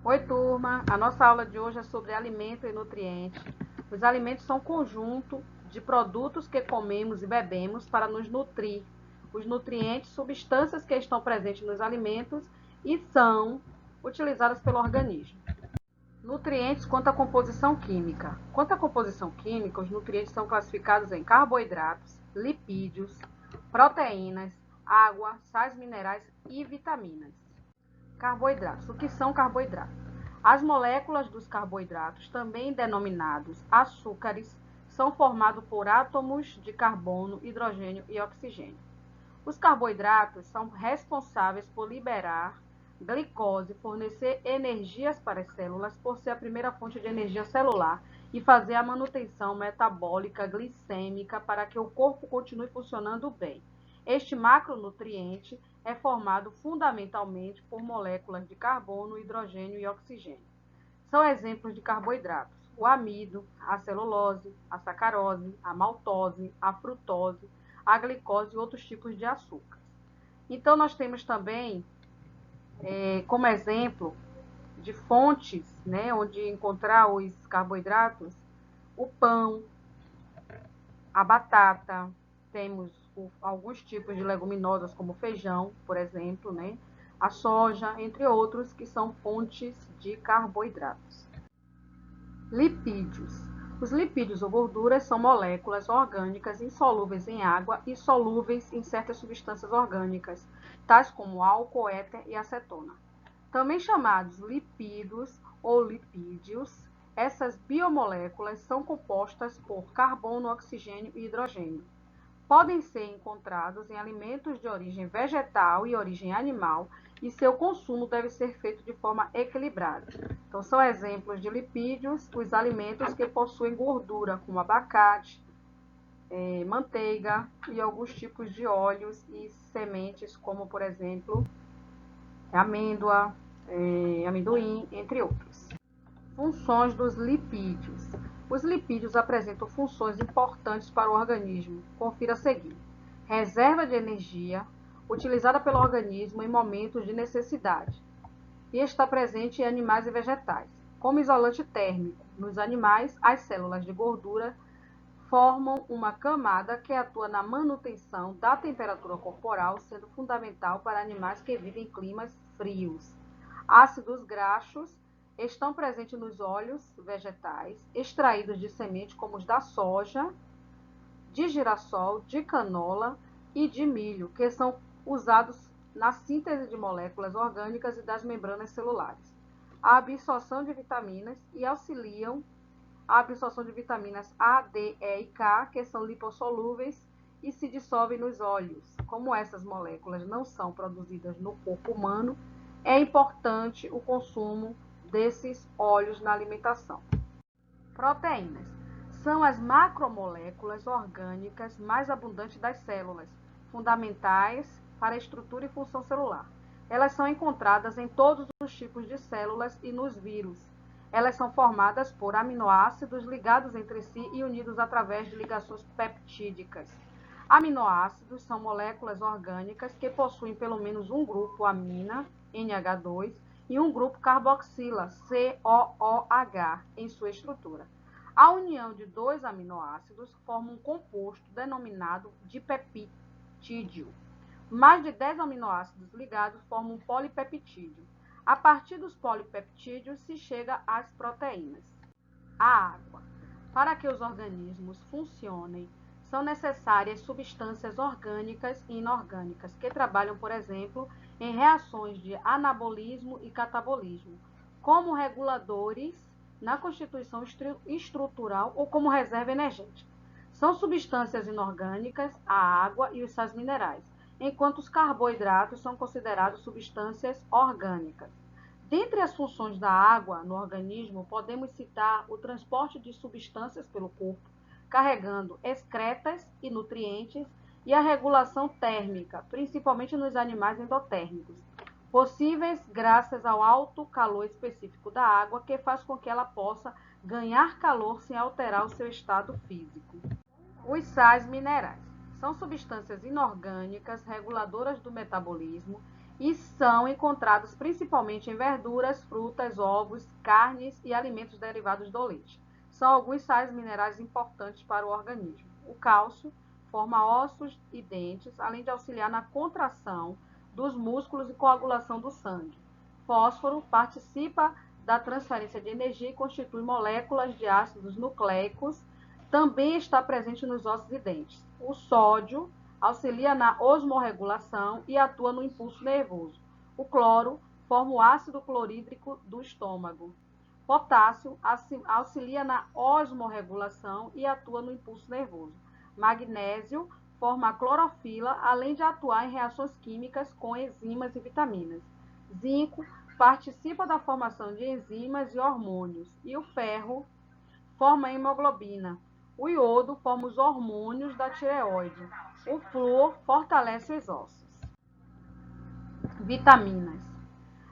Oi, turma! A nossa aula de hoje é sobre alimento e nutriente. Os alimentos são um conjunto de produtos que comemos e bebemos para nos nutrir. Os nutrientes, substâncias que estão presentes nos alimentos e são utilizadas pelo organismo. Nutrientes quanto à composição química. Quanto à composição química, os nutrientes são classificados em carboidratos, lipídios, proteínas, água, sais minerais e vitaminas. Carboidratos. O que são carboidratos? As moléculas dos carboidratos, também denominados açúcares, são formados por átomos de carbono, hidrogênio e oxigênio. Os carboidratos são responsáveis por liberar glicose, fornecer energias para as células, por ser a primeira fonte de energia celular e fazer a manutenção metabólica glicêmica para que o corpo continue funcionando bem. Este macronutriente é formado fundamentalmente por moléculas de carbono, hidrogênio e oxigênio. São exemplos de carboidratos: o amido, a celulose, a sacarose, a maltose, a frutose, a glicose e outros tipos de açúcar. Então, nós temos também, como exemplo de fontes, né, onde encontrar os carboidratos, o pão, a batata, temos alguns tipos de leguminosas, como feijão, por exemplo, né? A soja, entre outros, que são fontes de carboidratos. Lipídios. Os lipídios ou gorduras são moléculas orgânicas insolúveis em água e solúveis em certas substâncias orgânicas, tais como álcool, éter e acetona. Também chamados lipídios ou lipídios, essas biomoléculas são compostas por carbono, oxigênio e hidrogênio. Podem ser encontrados em alimentos de origem vegetal e origem animal e seu consumo deve ser feito de forma equilibrada. Então, são exemplos de lipídios os alimentos que possuem gordura, como abacate, manteiga e alguns tipos de óleos e sementes, como, por exemplo, amêndoa, amendoim, entre outros. Funções dos lipídios. Os lipídios apresentam funções importantes para o organismo. Confira a seguir. Reserva de energia, utilizada pelo organismo em momentos de necessidade. E está presente em animais e vegetais. Como isolante térmico, nos animais, as células de gordura formam uma camada que atua na manutenção da temperatura corporal, sendo fundamental para animais que vivem em climas frios. Ácidos graxos estão presentes nos óleos vegetais, extraídos de sementes como os da soja, de girassol, de canola e de milho, que são usados na síntese de moléculas orgânicas e das membranas celulares. A absorção de vitaminas e auxiliam a absorção de vitaminas A, D, E e K, que são lipossolúveis e se dissolvem nos óleos. Como essas moléculas não são produzidas no corpo humano, é importante o consumo desses óleos na alimentação. Proteínas são as macromoléculas orgânicas mais abundantes das células, fundamentais para a estrutura e função celular. Elas são encontradas em todos os tipos de células e nos vírus. Elas são formadas por aminoácidos ligados entre si e unidos através de ligações peptídicas. Aminoácidos são moléculas orgânicas que possuem pelo menos um grupo amina, NH2, e um grupo carboxila, COOH, em sua estrutura. A união de dois aminoácidos forma um composto denominado dipeptídeo. Mais de 10 aminoácidos ligados formam um polipeptídeo. A partir dos polipeptídeos se chega às proteínas. A água. Para que os organismos funcionem, são necessárias substâncias orgânicas e inorgânicas, que trabalham, por exemplo, em reações de anabolismo e catabolismo, como reguladores na constituição estrutural ou como reserva energética. São substâncias inorgânicas a água e os sais minerais, enquanto os carboidratos são considerados substâncias orgânicas. Dentre as funções da água no organismo, podemos citar o transporte de substâncias pelo corpo, carregando excretas e nutrientes, e a regulação térmica, principalmente nos animais endotérmicos, possíveis graças ao alto calor específico da água, que faz com que ela possa ganhar calor sem alterar o seu estado físico. Os sais minerais são substâncias inorgânicas reguladoras do metabolismo e são encontrados principalmente em verduras, frutas, ovos, carnes e alimentos derivados do leite. São alguns sais minerais importantes para o organismo. O cálcio forma ossos e dentes, além de auxiliar na contração dos músculos e coagulação do sangue. Fósforo participa da transferência de energia e constitui moléculas de ácidos nucleicos. Também está presente nos ossos e dentes. O sódio auxilia na osmorregulação e atua no impulso nervoso. O cloro forma o ácido clorídrico do estômago. Potássio auxilia na osmorregulação e atua no impulso nervoso. Magnésio forma a clorofila, além de atuar em reações químicas com enzimas e vitaminas. Zinco participa da formação de enzimas e hormônios. E o ferro forma a hemoglobina. O iodo forma os hormônios da tireoide. O flúor fortalece os ossos. Vitaminas.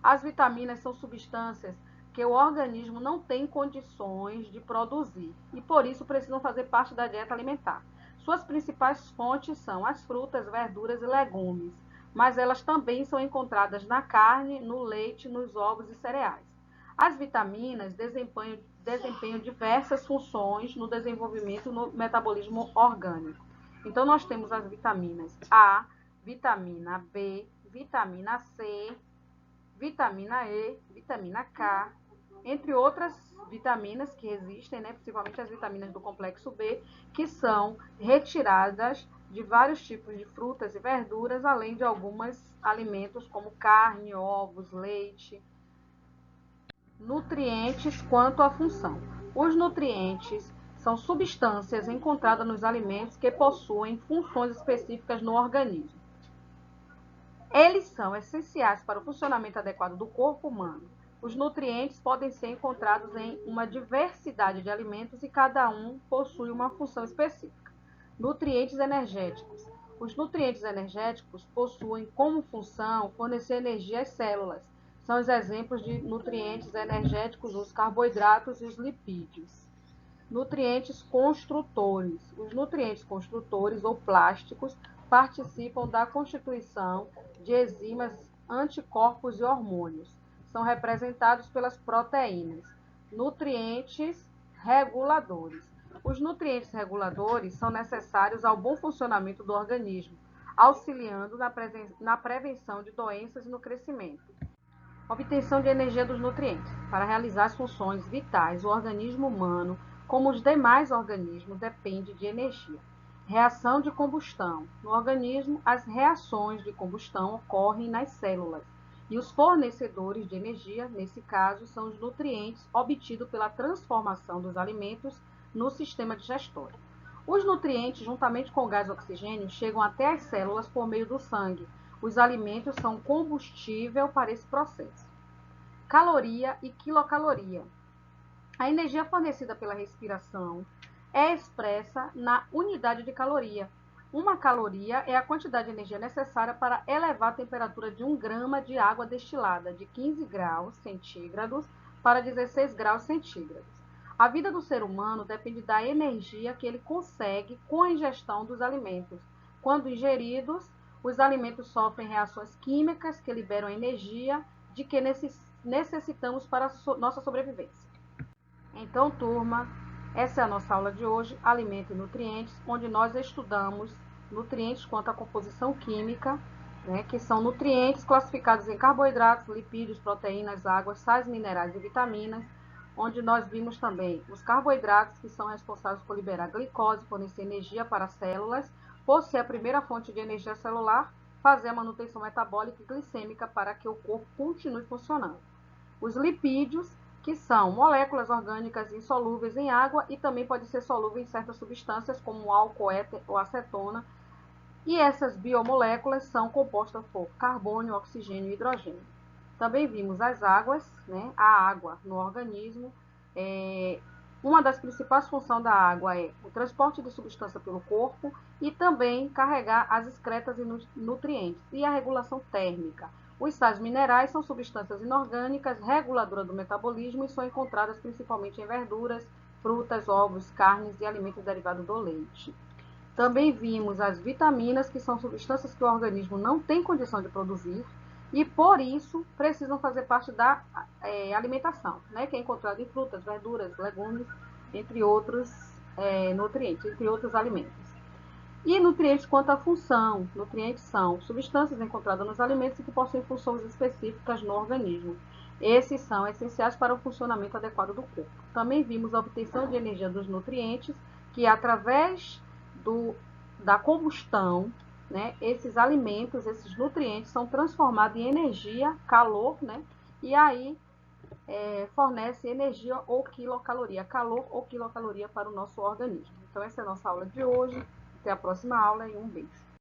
As vitaminas são substâncias que o organismo não tem condições de produzir e, por isso, precisam fazer parte da dieta alimentar. Suas principais fontes são as frutas, verduras e legumes, mas elas também são encontradas na carne, no leite, nos ovos e cereais. As vitaminas desempenham diversas funções no desenvolvimento e no metabolismo orgânico. Então, nós temos as vitaminas A, vitamina B, vitamina C, vitamina E, vitamina K, entre outras vitaminas que existem, né, principalmente as vitaminas do complexo B, que são retiradas de vários tipos de frutas e verduras, além de alguns alimentos como carne, ovos, leite. Nutrientes quanto à função. Os nutrientes são substâncias encontradas nos alimentos que possuem funções específicas no organismo. Eles são essenciais para o funcionamento adequado do corpo humano. Os nutrientes podem ser encontrados em uma diversidade de alimentos e cada um possui uma função específica. Nutrientes energéticos. Os nutrientes energéticos possuem como função fornecer energia às células. São os exemplos de nutrientes energéticos os carboidratos e os lipídios. Nutrientes construtores. Os nutrientes construtores ou plásticos participam da constituição de enzimas, anticorpos e hormônios. São representados pelas proteínas. Nutrientes reguladores. Os nutrientes reguladores são necessários ao bom funcionamento do organismo, auxiliando na prevenção de doenças e no crescimento. Obtenção de energia dos nutrientes. Para realizar as funções vitais, o organismo humano, como os demais organismos, depende de energia. Reação de combustão. No organismo, as reações de combustão ocorrem nas células e os fornecedores de energia, nesse caso, são os nutrientes obtidos pela transformação dos alimentos no sistema digestório. Os nutrientes, juntamente com o gás oxigênio, chegam até as células por meio do sangue. Os alimentos são combustível para esse processo. Caloria e quilocaloria. A energia fornecida pela respiração é expressa na unidade de caloria. Uma caloria é a quantidade de energia necessária para elevar a temperatura de 1 grama de água destilada de 15 graus centígrados para 16 graus centígrados. A vida do ser humano depende da energia que ele consegue com a ingestão dos alimentos. Quando ingeridos, os alimentos sofrem reações químicas que liberam a energia de que necessitamos para a nossa sobrevivência. Então, turma, essa é a nossa aula de hoje, Alimento e Nutrientes, onde nós estudamos nutrientes quanto à composição química, né, que são nutrientes classificados em carboidratos, lipídios, proteínas, águas, sais minerais e vitaminas, onde nós vimos também os carboidratos, que são responsáveis por liberar glicose, fornecer energia para as células, por ser a primeira fonte de energia celular, fazer a manutenção metabólica e glicêmica para que o corpo continue funcionando. Os lipídios, que são moléculas orgânicas insolúveis em água e também pode ser solúvel em certas substâncias como álcool, éter ou acetona. E essas biomoléculas são compostas por carbono, oxigênio e hidrogênio. Também vimos as águas, né? A água no organismo. Uma das principais funções da água é o transporte de substância pelo corpo e também carregar as excretas e nutrientes e a regulação térmica. Os sais minerais são substâncias inorgânicas reguladoras do metabolismo e são encontradas principalmente em verduras, frutas, ovos, carnes e alimentos derivados do leite. Também vimos as vitaminas, que são substâncias que o organismo não tem condição de produzir e por isso precisam fazer parte da alimentação, né, que é encontrado em frutas, verduras, legumes, entre outros nutrientes, entre outros alimentos. E nutrientes quanto à função. Nutrientes são substâncias encontradas nos alimentos e que possuem funções específicas no organismo. Esses são essenciais para o funcionamento adequado do corpo. Também vimos a obtenção de energia dos nutrientes, que através da combustão, né, esses alimentos, esses nutrientes são transformados em energia, calor, né, e aí fornece energia ou quilocaloria, calor ou quilocaloria para o nosso organismo. Então, essa é a nossa aula de hoje. Até a próxima aula e um beijo.